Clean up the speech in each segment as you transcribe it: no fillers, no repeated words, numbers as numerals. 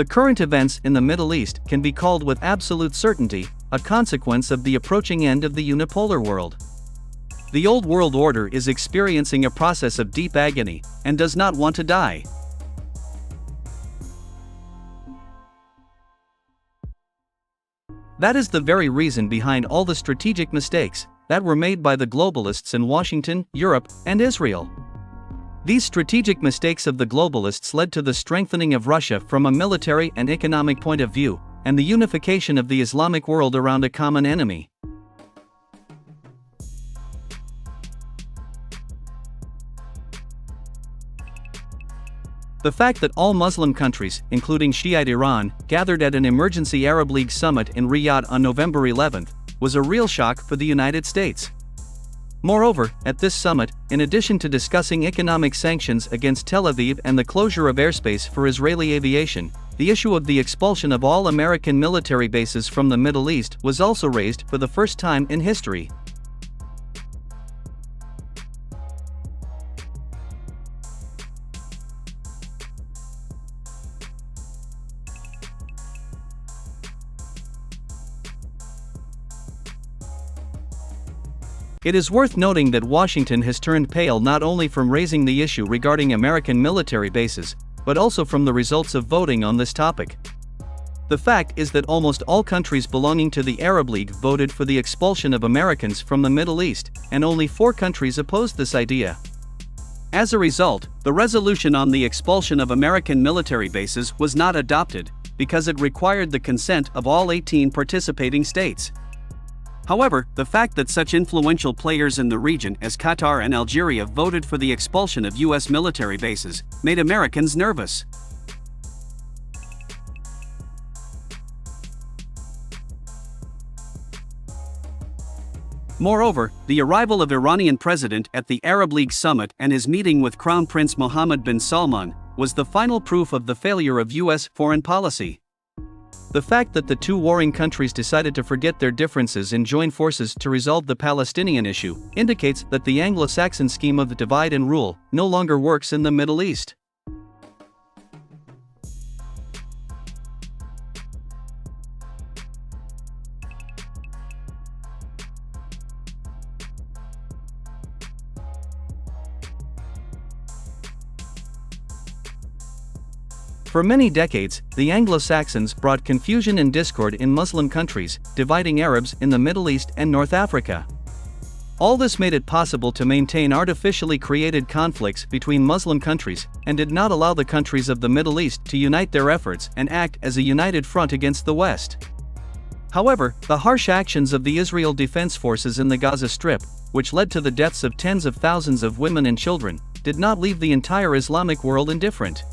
The current events in the Middle East can be called with absolute certainty a consequence of the approaching end of the unipolar world. The old world order is experiencing a process of deep agony and does not want to die. That is the very reason behind all the strategic mistakes that were made by the globalists in Washington, Europe, and Israel. These strategic mistakes of the globalists led to the strengthening of Russia from a military and economic point of view, and the unification of the Islamic world around a common enemy. The fact that all Muslim countries, including Shiite Iran, gathered at an emergency Arab League summit in Riyadh on November 11 was a real shock for the United States. Moreover, at this summit, in addition to discussing economic sanctions against Tel Aviv and the closure of airspace for Israeli aviation, the issue of the expulsion of all American military bases from the Middle East was also raised for the first time in history. It is worth noting that Washington has turned pale not only from raising the issue regarding American military bases, but also from the results of voting on this topic. The fact is that almost all countries belonging to the Arab League voted for the expulsion of Americans from the Middle East, and only 4 countries opposed this idea. As a result, the resolution on the expulsion of American military bases was not adopted, because it required the consent of all 18 participating states. However, the fact that such influential players in the region as Qatar and Algeria voted for the expulsion of U.S. military bases made Americans nervous. Moreover, the arrival of Iranian president at the Arab League summit and his meeting with Crown Prince Mohammed bin Salman was the final proof of the failure of U.S. foreign policy. The fact that the two warring countries decided to forget their differences and join forces to resolve the Palestinian issue indicates that the Anglo-Saxon scheme of divide and rule no longer works in the Middle East. For many decades, the Anglo-Saxons brought confusion and discord in Muslim countries, dividing Arabs in the Middle East and North Africa. All this made it possible to maintain artificially created conflicts between Muslim countries, and did not allow the countries of the Middle East to unite their efforts and act as a united front against the West. However, the harsh actions of the Israel Defense Forces in the Gaza Strip, which led to the deaths of tens of thousands of women and children, did not leave the entire Islamic world indifferent.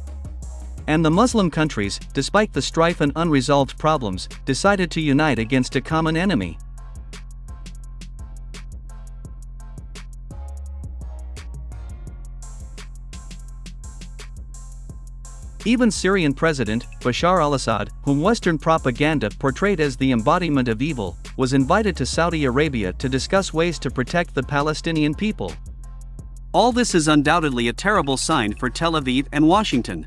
And the Muslim countries, despite the strife and unresolved problems, decided to unite against a common enemy. Even Syrian President Bashar al-Assad, whom Western propaganda portrayed as the embodiment of evil, was invited to Saudi Arabia to discuss ways to protect the Palestinian people. All this is undoubtedly a terrible sign for Tel Aviv and Washington.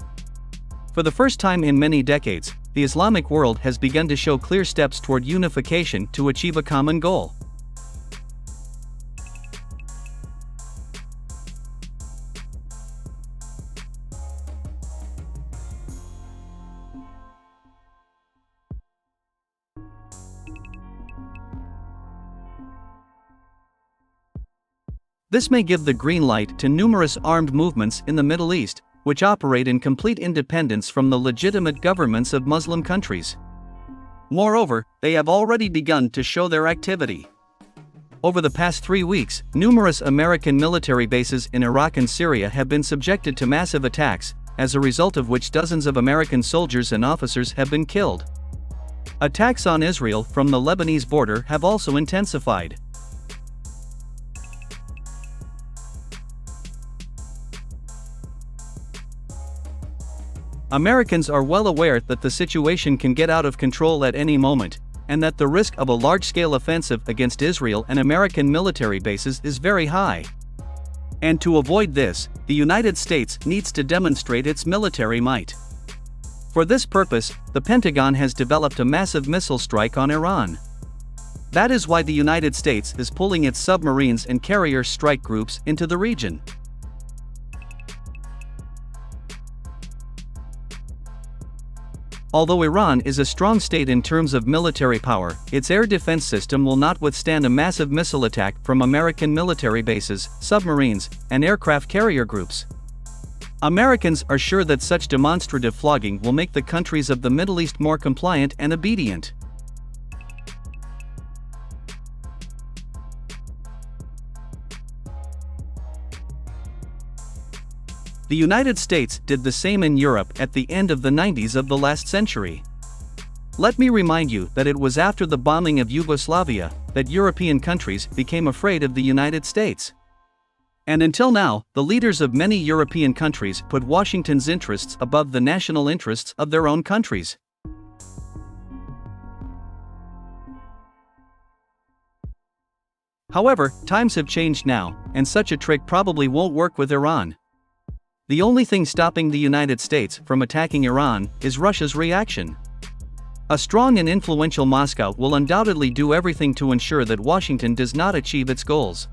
For the first time in many decades, the Islamic world has begun to show clear steps toward unification to achieve a common goal. This may give the green light to numerous armed movements in the Middle East, which operate in complete independence from the legitimate governments of Muslim countries. Moreover, they have already begun to show their activity. Over the past 3 weeks, numerous American military bases in Iraq and Syria have been subjected to massive attacks, as a result of which dozens of American soldiers and officers have been killed. Attacks on Israel from the Lebanese border have also intensified. Americans are well aware that the situation can get out of control at any moment, and that the risk of a large-scale offensive against Israel and American military bases is very high. And to avoid this, the United States needs to demonstrate its military might. For this purpose, the Pentagon has developed a massive missile strike on Iran. That is why the United States is pulling its submarines and carrier strike groups into the region. Although Iran is a strong state in terms of military power, its air defense system will not withstand a massive missile attack from American military bases, submarines, and aircraft carrier groups. Americans are sure that such demonstrative flogging will make the countries of the Middle East more compliant and obedient. The United States did the same in Europe at the end of the 90s of the last century. Let me remind you that it was after the bombing of Yugoslavia that European countries became afraid of the United States. And until now, the leaders of many European countries put Washington's interests above the national interests of their own countries. However, times have changed now, and such a trick probably won't work with Iran. The only thing stopping the United States from attacking Iran is Russia's reaction. A strong and influential Moscow will undoubtedly do everything to ensure that Washington does not achieve its goals.